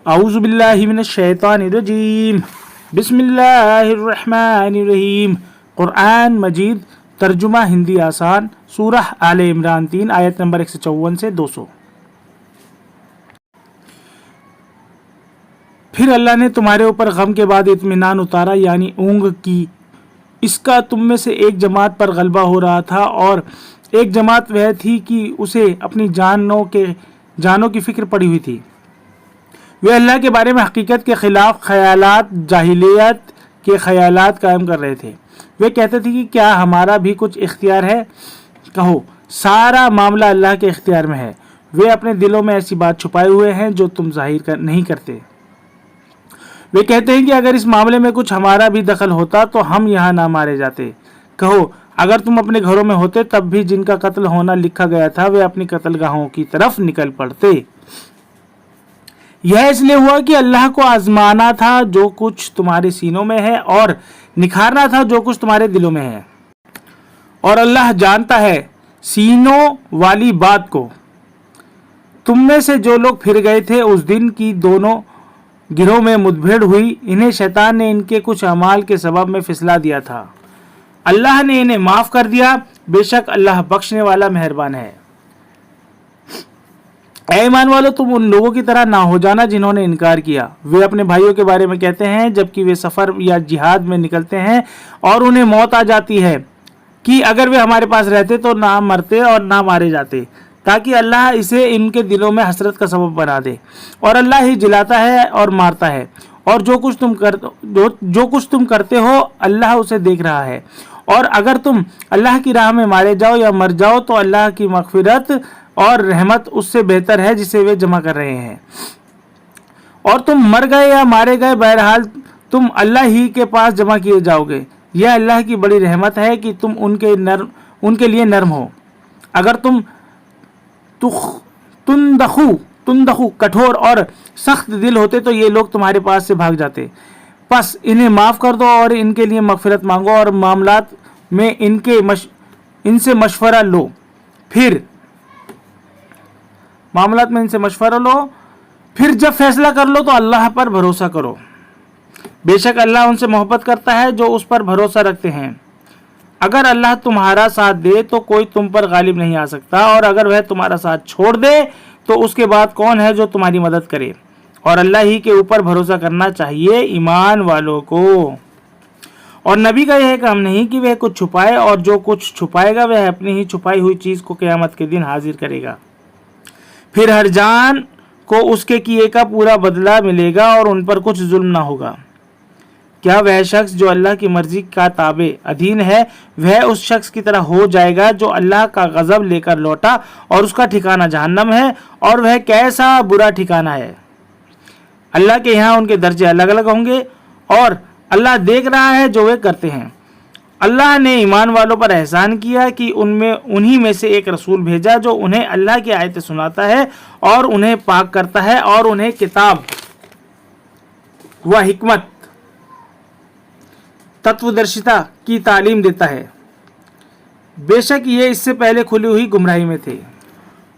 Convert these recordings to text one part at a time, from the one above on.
اعوذ باللہ من الشیطان الرجیم بسم اللہ الرحمن الرحیم۔ قرآن مجید ترجمہ ہندی آسان، سورہ آل عمران 3 آیت نمبر 154 سے 200۔ پھر اللہ نے تمہارے اوپر غم کے بعد اطمینان اتارا، یعنی اونگ کی۔ اس کا تم میں سے ایک جماعت پر غلبہ ہو رہا تھا اور ایک جماعت وہ تھی کہ اسے اپنی جانوں کی فکر پڑی ہوئی تھی۔ وہ اللہ کے بارے میں حقیقت کے خلاف خیالات، جاہلیت کے خیالات قائم کر رہے تھے۔ وہ کہتے تھے کہ کیا ہمارا بھی کچھ اختیار ہے؟ کہو سارا معاملہ اللہ کے اختیار میں ہے۔ وہ اپنے دلوں میں ایسی بات چھپائے ہوئے ہیں جو تم ظاہر نہیں کرتے۔ وہ کہتے ہیں کہ اگر اس معاملے میں کچھ ہمارا بھی دخل ہوتا تو ہم یہاں نہ مارے جاتے۔ کہو اگر تم اپنے گھروں میں ہوتے تب بھی جن کا قتل ہونا لکھا گیا تھا وہ اپنی قتل گاہوں کی طرف نکل پڑتے۔ یہ اس لیے ہوا کہ اللہ کو آزمانا تھا جو کچھ تمہارے سینوں میں ہے اور نکھارنا تھا جو کچھ تمہارے دلوں میں ہے، اور اللہ جانتا ہے سینوں والی بات کو۔ تم میں سے جو لوگ پھر گئے تھے اس دن کی دونوں گروہ میں مدبھیڑ ہوئی، انہیں شیطان نے ان کے کچھ اعمال کے سبب میں پھسلا دیا تھا۔ اللہ نے انہیں معاف کر دیا، بے شک اللہ بخشنے والا مہربان ہے۔ اے ایمان والو، تم ان لوگوں کی طرح نہ ہو جانا جنہوں نے انکار کیا۔ وہ اپنے بھائیوں کے بارے میں کہتے ہیں جبکہ وہ سفر یا جہاد میں نکلتے ہیں اور انہیں موت آ جاتی ہے کہ اگر وہ ہمارے پاس رہتے تو نہ مرتے اور نہ مارے جاتے، تاکہ اللہ اسے ان کے دلوں میں حسرت کا سبب بنا دے۔ اور اللہ ہی جلاتا ہے اور مارتا ہے، اور جو کچھ تم کرتے ہو اللہ اسے دیکھ رہا ہے۔ اور اگر تم اللہ کی راہ میں مارے جاؤ یا مر جاؤ تو اللہ کی مغفرت اور رحمت اس سے بہتر ہے جسے وہ جمع کر رہے ہیں۔ اور تم مر گئے یا مارے گئے، بہرحال تم اللہ ہی کے پاس جمع کیے جاؤ گے۔ یہ اللہ کی بڑی رحمت ہے کہ تم ان کے لیے نرم ہو۔ اگر تم تندخو کٹھور اور سخت دل ہوتے تو یہ لوگ تمہارے پاس سے بھاگ جاتے۔ پس انہیں معاف کر دو اور ان کے لیے مغفرت مانگو اور معاملات میں ان سے مشورہ لو۔ پھر جب فیصلہ کر لو تو اللہ پر بھروسہ کرو۔ بے شک اللہ ان سے محبت کرتا ہے جو اس پر بھروسہ رکھتے ہیں۔ اگر اللہ تمہارا ساتھ دے تو کوئی تم پر غالب نہیں آ سکتا، اور اگر وہ تمہارا ساتھ چھوڑ دے تو اس کے بعد کون ہے جو تمہاری مدد کرے؟ اور اللہ ہی کے اوپر بھروسہ کرنا چاہیے ایمان والوں کو۔ اور نبی کا یہ کام نہیں کہ وہ کچھ چھپائے، اور جو کچھ چھپائے گا وہ اپنی ہی چھپائی ہوئی چیز کو قیامت کے دن حاضر کرے گا۔ پھر ہر جان کو اس کے کیے کا پورا بدلہ ملے گا اور ان پر کچھ ظلم نہ ہوگا۔ کیا وہ شخص جو اللہ کی مرضی کا تابع ادھین ہے وہ اس شخص کی طرح ہو جائے گا جو اللہ کا غضب لے کر لوٹا اور اس کا ٹھکانہ جہنم ہے، اور وہ کیسا برا ٹھکانہ ہے۔ اللہ کے یہاں ان کے درجے الگ الگ ہوں گے اور اللہ دیکھ رہا ہے جو وہ کرتے ہیں۔ اللہ نے ایمان والوں پر احسان کیا کہ انہی میں سے ایک رسول بھیجا جو انہیں اللہ کی آیتیں سناتا ہے اور انہیں پاک کرتا ہے اور انہیں کتاب و حکمت تتودرشتا کی تعلیم دیتا ہے۔ بے شک یہ اس سے پہلے کھلی ہوئی گمراہی میں تھے۔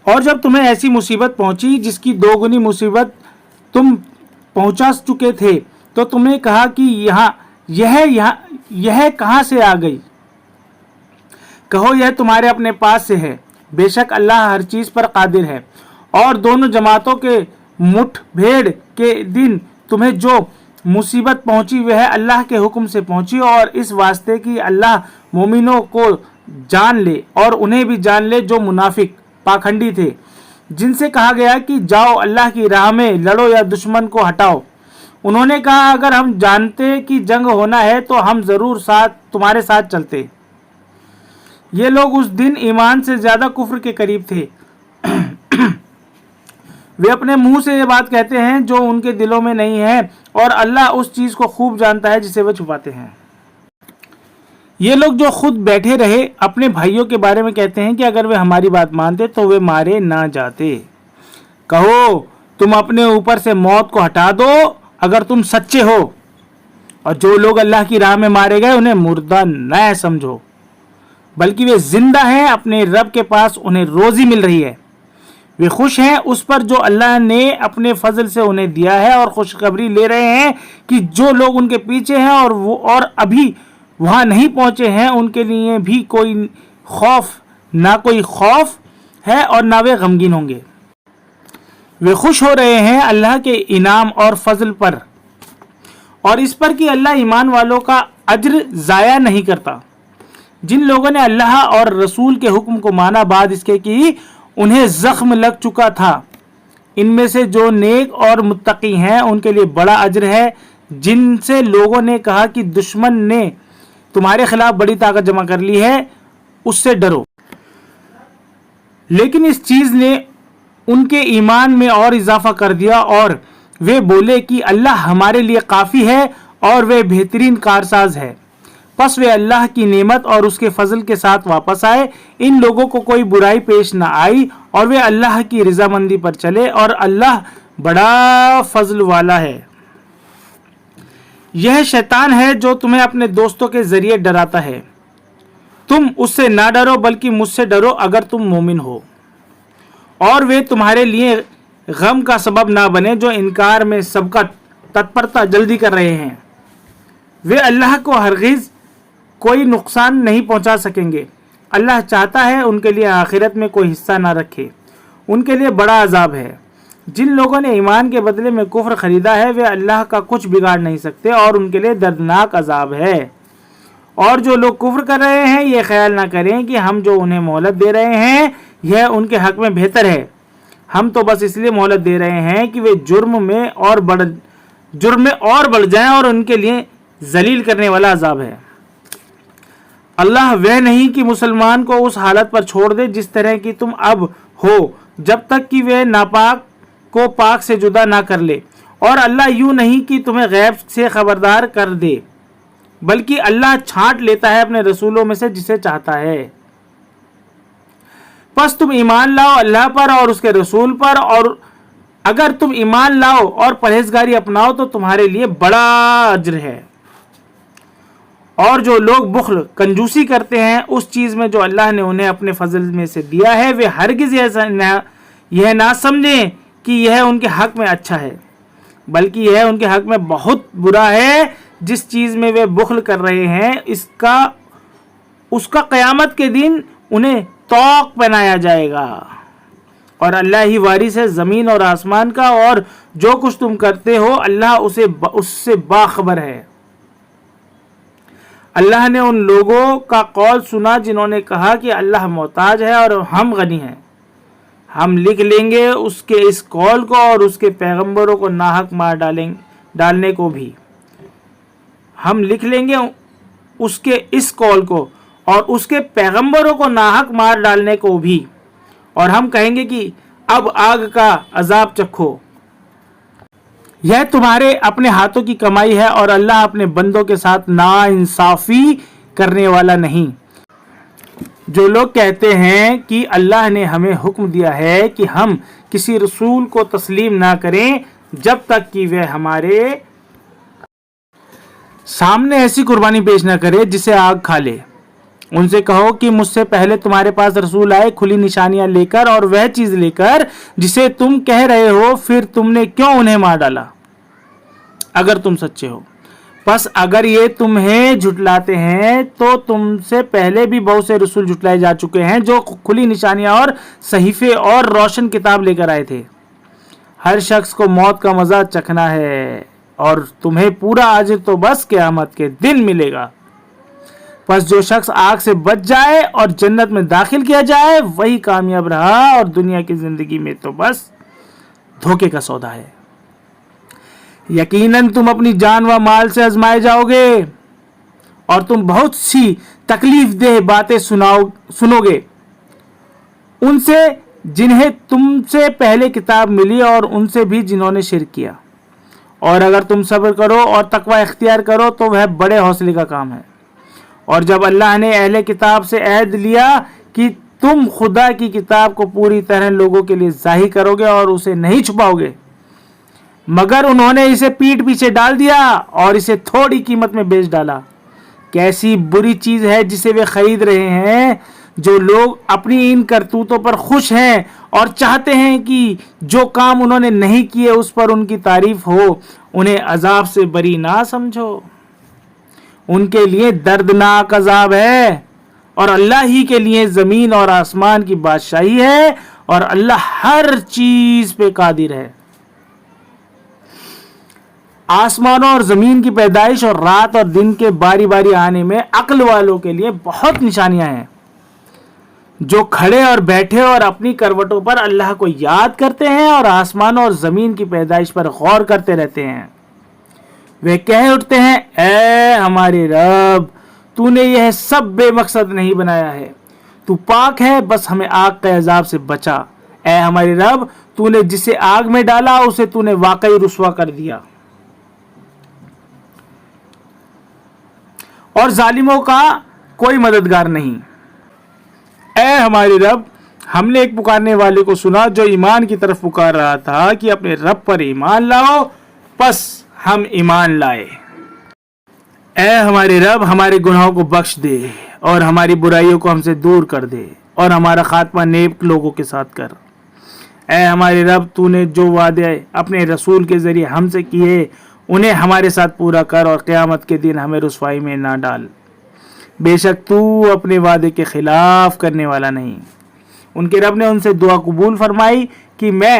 اور جب تمہیں ایسی مصیبت پہنچی جس کی دو گنی مصیبت تم پہنچا چکے تھے تو تم نے کہا کہ یہ کہاں سے آ گئی؟ کہو یہ تمہارے اپنے پاس سے ہے، بے شک اللہ ہر چیز پر قادر ہے۔ اور دونوں جماعتوں کے مٹھ بھیڑ کے دن تمہیں جو مصیبت پہنچی وہ اللہ کے حکم سے پہنچی، اور اس واسطے کہ اللہ مومنوں کو جان لے اور انہیں بھی جان لے جو منافق پاکھنڈی تھے، جن سے کہا گیا کہ جاؤ اللہ کی راہ میں لڑو یا دشمن کو ہٹاؤ۔ انہوں نے کہا اگر ہم جانتے کہ جنگ ہونا ہے تو ہم ضرور تمہارے ساتھ چلتے۔ یہ لوگ اس دن ایمان سے زیادہ کفر کے قریب تھے۔ وہ اپنے منہ سے یہ بات کہتے ہیں جو ان کے دلوں میں نہیں ہے، اور اللہ اس چیز کو خوب جانتا ہے جسے وہ چھپاتے ہیں۔ یہ لوگ جو خود بیٹھے رہے اپنے بھائیوں کے بارے میں کہتے ہیں کہ اگر وہ ہماری بات مانتے تو وہ مارے نہ جاتے۔ کہو تم اپنے اوپر سے موت کو ہٹا دو اگر تم سچے ہو، اور جو لوگ اللہ کی راہ میں مارے گئے انہیں مردہ نہ سمجھو، بلکہ وہ زندہ ہیں، اپنے رب کے پاس انہیں روزی مل رہی ہے۔ وہ خوش ہیں اس پر جو اللہ نے اپنے فضل سے انہیں دیا ہے، اور خوشخبری لے رہے ہیں کہ جو لوگ ان کے پیچھے ہیں اور ابھی وہاں نہیں پہنچے ہیں، ان کے لیے بھی کوئی خوف ہے اور نہ وہ غمگین ہوں گے۔ وہ خوش ہو رہے ہیں اللہ کے انعام اور فضل پر، اور اس پر کہ اللہ ایمان والوں کا اجر ضائع نہیں کرتا۔ جن لوگوں نے اللہ اور رسول کے حکم کو مانا بعد اس کے کہ انہیں زخم لگ چکا تھا، ان میں سے جو نیک اور متقی ہیں ان کے لیے بڑا اجر ہے۔ جن سے لوگوں نے کہا کہ دشمن نے تمہارے خلاف بڑی طاقت جمع کر لی ہے، اس سے ڈرو، لیکن اس چیز نے ان کے ایمان میں اور اضافہ کر دیا، اور وہ بولے کہ اللہ ہمارے لیے کافی ہے اور وہ بہترین کارساز ہے۔ پس وہ اللہ کی نعمت اور اس کے فضل کے ساتھ واپس آئے، ان لوگوں کو کوئی برائی پیش نہ آئی، اور وہ اللہ کی رضامندی پر چلے، اور اللہ بڑا فضل والا ہے۔ یہ شیطان ہے جو تمہیں اپنے دوستوں کے ذریعے ڈراتا ہے، تم اس سے نہ ڈرو بلکہ مجھ سے ڈرو اگر تم مومن ہو، اور وہ تمہارے لیے غم کا سبب نہ بنے جو انکار میں سبقت تتپرتا جلدی کر رہے ہیں۔ وہ اللہ کو ہرگز کوئی نقصان نہیں پہنچا سکیں گے۔ اللہ چاہتا ہے ان کے لیے آخرت میں کوئی حصہ نہ رکھے، ان کے لیے بڑا عذاب ہے۔ جن لوگوں نے ایمان کے بدلے میں کفر خریدا ہے وہ اللہ کا کچھ بگاڑ نہیں سکتے، اور ان کے لیے دردناک عذاب ہے۔ اور جو لوگ کفر کر رہے ہیں یہ خیال نہ کریں کہ ہم جو انہیں مہلت دے رہے ہیں یہ ان کے حق میں بہتر ہے، ہم تو بس اس لیے مہلت دے رہے ہیں کہ وہ جرم میں اور بڑھ جائیں، اور ان کے لیے ذلیل کرنے والا عذاب ہے۔ اللہ وہ نہیں کہ مسلمان کو اس حالت پر چھوڑ دے جس طرح کی تم اب ہو، جب تک کہ وہ ناپاک کو پاک سے جدا نہ کر لے، اور اللہ یوں نہیں کہ تمہیں غیب سے خبردار کر دے، بلکہ اللہ چھانٹ لیتا ہے اپنے رسولوں میں سے جسے چاہتا ہے۔ پس تم ایمان لاؤ اللہ پر اور اس کے رسول پر، اور اگر تم ایمان لاؤ اور پرہیزگاری اپناؤ تو تمہارے لیے بڑا اجر ہے۔ اور جو لوگ بخل کنجوسی کرتے ہیں اس چیز میں جو اللہ نے انہیں اپنے فضل میں سے دیا ہے، وہ ہرگز یہ نہ سمجھیں کہ یہ ان کے حق میں اچھا ہے، بلکہ یہ ان کے حق میں بہت برا ہے۔ جس چیز میں وہ بخل کر رہے ہیں اس کا قیامت کے دن انہیں طوق پہنایا جائے گا، اور اللہ ہی وارث ہے زمین اور آسمان کا، اور جو کچھ تم کرتے ہو اللہ اس سے باخبر ہے۔ اللہ نے ان لوگوں کا قول سنا جنہوں نے کہا کہ اللہ محتاج ہے اور ہم غنی ہیں۔ ہم لکھ لیں گے اس کے اس قول کو اور اس کے پیغمبروں کو ناحق مار ڈالنے کو بھی۔ ہم لکھ لیں گے اس کے اس قول کو اور اس کے پیغمبروں کو ناحق مار ڈالنے کو بھی، اور ہم کہیں گے کہ اب آگ کا عذاب چکھو۔ یہ تمہارے اپنے ہاتھوں کی کمائی ہے، اور اللہ اپنے بندوں کے ساتھ ناانصافی کرنے والا نہیں۔ جو لوگ کہتے ہیں کہ اللہ نے ہمیں حکم دیا ہے کہ ہم کسی رسول کو تسلیم نہ کریں جب تک کہ وہ ہمارے سامنے ایسی قربانی پیش نہ کرے جسے آگ کھا لے، ان سے کہو کہ مجھ سے پہلے تمہارے پاس رسول آئے کھلی نشانیاں لے کر اور وہ چیز لے کر جسے تم کہہ رہے ہو، پھر تم نے کیوں انہیں مار ڈالا اگر تم سچے ہو؟ پس اگر یہ تمہیں جھٹلاتے ہیں تو تم سے پہلے بھی بہت سے رسول جھٹلائے جا چکے ہیں جو کھلی نشانیاں اور صحیفے اور روشن کتاب لے کر آئے تھے۔ ہر شخص کو موت کا مزہ چکھنا ہے، اور تمہیں پورا اجر تو بس قیامت کے دن ملے گا۔ پس جو شخص آگ سے بچ جائے اور جنت میں داخل کیا جائے وہی کامیاب رہا، اور دنیا کی زندگی میں تو بس دھوکے کا سودا ہے۔ یقیناً تم اپنی جان و مال سے آزمائے جاؤ گے، اور تم بہت سی تکلیف دہ باتیں سنو گے ان سے جنہیں تم سے پہلے کتاب ملی اور ان سے بھی جنہوں نے شرک کیا، اور اگر تم صبر کرو اور تقوی اختیار کرو تو وہ بڑے حوصلے کا کام ہے۔ اور جب اللہ نے اہل کتاب سے عہد لیا کہ تم خدا کی کتاب کو پوری طرح لوگوں کے لیے ظاہر کرو گے اور اسے نہیں چھپاؤ گے، مگر انہوں نے اسے پیٹھ پیچھے ڈال دیا اور اسے تھوڑی قیمت میں بیچ ڈالا۔ کیسی بری چیز ہے جسے وہ خرید رہے ہیں، جو لوگ اپنی ان کرتوتوں پر خوش ہیں اور چاہتے ہیں کہ جو کام انہوں نے نہیں کیے اس پر ان کی تعریف ہو، انہیں عذاب سے بری نہ سمجھو، ان کے لیے دردناک عذاب ہے، اور اللہ ہی کے لیے زمین اور آسمان کی بادشاہی ہے، اور اللہ ہر چیز پہ قادر ہے۔ آسمانوں اور زمین کی پیدائش اور رات اور دن کے باری باری آنے میں عقل والوں کے لیے بہت نشانیاں ہیں، جو کھڑے اور بیٹھے اور اپنی کروٹوں پر اللہ کو یاد کرتے ہیں اور آسمانوں اور زمین کی پیدائش پر غور کرتے رہتے ہیں۔ وہ کہہ اٹھتے ہیں، اے ہمارے رب، تو نے یہ سب بے مقصد نہیں بنایا ہے، تو پاک ہے، بس ہمیں آگ کے عذاب سے بچا۔ اے ہمارے رب، تو نے جسے آگ میں ڈالا اسے تو نے واقعی رسوا کر دیا، اور ظالموں کا کوئی مددگار نہیں۔ اے ہمارے رب، ہم نے ایک پکارنے والے کو سنا جو ایمان کی طرف پکار رہا تھا کہ اپنے رب پر ایمان لاؤ، پس ہم ایمان لائے۔ اے ہمارے رب، ہمارے گناہوں کو بخش دے اور ہماری برائیوں کو ہم سے دور کر دے، اور ہمارا خاتمہ نیک لوگوں کے ساتھ کر۔ اے ہمارے رب، تو نے جو وعدے اپنے رسول کے ذریعے ہم سے کیے انہیں ہمارے ساتھ پورا کر، اور قیامت کے دن ہمیں رسوائی میں نہ ڈال۔ بے شک تو اپنے وعدے کے خلاف کرنے والا نہیں۔ ان کے رب نے ان سے دعا قبول فرمائی کہ میں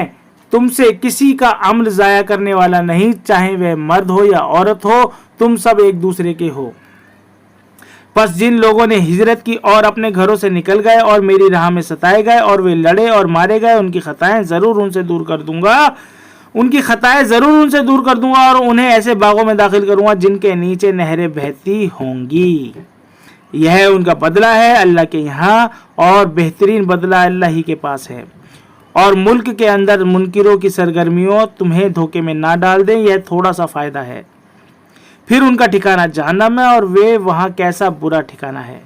تم سے کسی کا عمل ضائع کرنے والا نہیں، چاہے وہ مرد ہو یا عورت ہو، تم سب ایک دوسرے کے ہو۔ پس جن لوگوں نے ہجرت کی اور اپنے گھروں سے نکل گئے اور میری راہ میں ستائے گئے اور وہ لڑے اور مارے گئے، ان کی خطائیں ضرور ان سے دور کر دوں گا، اور انہیں ایسے باغوں میں داخل کروں گا جن کے نیچے نہریں بہتی ہوں گی۔ یہ ان کا بدلہ ہے اللہ کے یہاں، اور بہترین بدلہ اللہ ہی کے پاس ہے۔ اور ملک کے اندر منکروں کی سرگرمیوں تمہیں دھوکے میں نہ ڈال دیں، یہ تھوڑا سا فائدہ ہے۔ پھر ان کا ٹھکانہ جہنم ہے، اور وہ وہاں کیسا برا ٹھکانہ ہے۔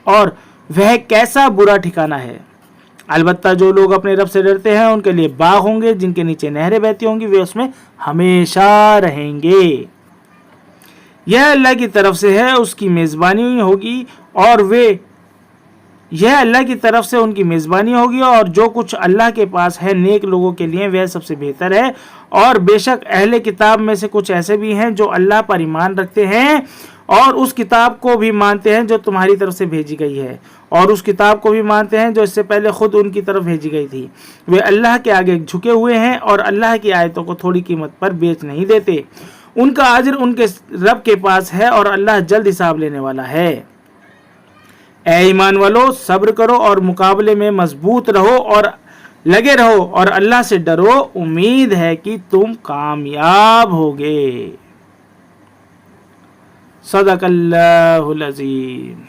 اور وہ کیسا برا ٹھکانہ ہے۔ البتہ جو لوگ اپنے رب سے ڈرتے ہیں ان کے لیے باغ ہوں گے جن کے نیچے نہریں بہتی ہوں گی، وہ اس میں ہمیشہ رہیں گے۔ یہ اللہ کی طرف سے ہے، اس کی میزبانی ہوگی، اور ان کی میزبانی ہوگی، اور جو کچھ اللہ کے پاس ہے نیک لوگوں کے لیے وہ سب سے بہتر ہے۔ اور بے شک اہل کتاب میں سے کچھ ایسے بھی ہیں جو اللہ پر ایمان رکھتے ہیں اور اس کتاب کو بھی مانتے ہیں جو تمہاری طرف سے بھیجی گئی ہے، اور اس کتاب کو بھی مانتے ہیں جو اس سے پہلے خود ان کی طرف بھیجی گئی تھی۔ وہ اللہ کے آگے جھکے ہوئے ہیں اور اللہ کی آیتوں کو تھوڑی قیمت پر بیچ نہیں دیتے۔ ان کا اجر ان کے رب کے پاس ہے، اور اللہ جلد حساب لینے والا ہے۔ اے ایمان والو، صبر کرو اور مقابلے میں مضبوط رہو اور لگے رہو، اور اللہ سے ڈرو، امید ہے کہ تم کامیاب ہوگے۔ صدق اللہ العظیم۔